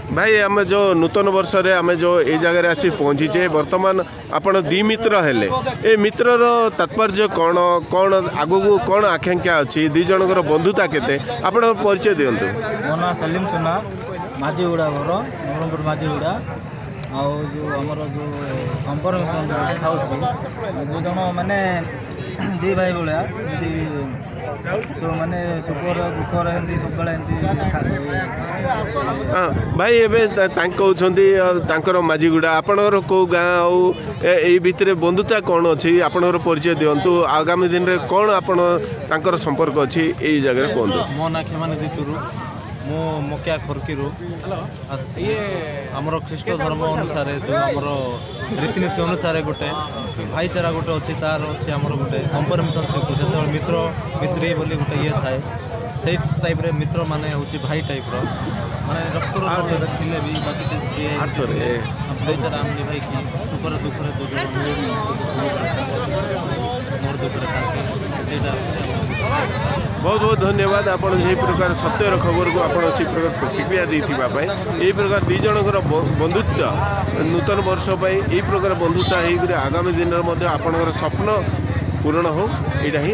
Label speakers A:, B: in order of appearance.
A: भाई आम जो नूतन वर्ष रे आम जो ये जगह आसी पहुँचीचे वर्तमान आपण दी मित्र हेले ए मित्रर तात्पर्य कौन कौन आगु को कौन आकांक्षा अच्छी दुई जनकर बंधुता केते आपण परिचय दिंतु।
B: मो ना सलीम सुना माझीगुड़ा घर नवरंगपुर माझीगुड़ा आउ जो आमर जो कन्फर्मेसन खाऊँ दु जन माने दी भाई भाया सब माने सुखर दुखर एमती सब
A: भाई एवं कहते माझीगुड़ा आपणर कौ गाँ आई भितर बंधुता कौन अच्छी आपणर परिचय दिंतु आगामी दिन में कौन आपण संपर्क अच्छी यही जगह कहतु।
C: मो ना खेमानिधि तुरु मो मोकिया खरकीरु आमर ख्रीष्ट धर्म अनुसार जो आमर रीतिनीति अनुसार गोटे भाईचारा गोटे अच्छी तार अच्छे आमर गोटे कन्फर्मेसन शिखु से मित्र मित्री बोली गोटे ये थाए से टाइप रे मित्र माने हूँ भाई टाइप माने रक्तर थे भी बाकी भाईचारा आम भाई कि सुखर दुखरे मोर दुखरे
A: बहुत बहुत धन्यवाद आपण से प्रकार सत्यर खबर को आपण से प्रकार प्रतिक्रिया देथिबा यही प्रकार दी जनकर बंधुत्व नूतन वर्ष यही प्रकार बंधुता हो आगामी दिन में आपणकर स्वप्न पूरण हो यहाँ ही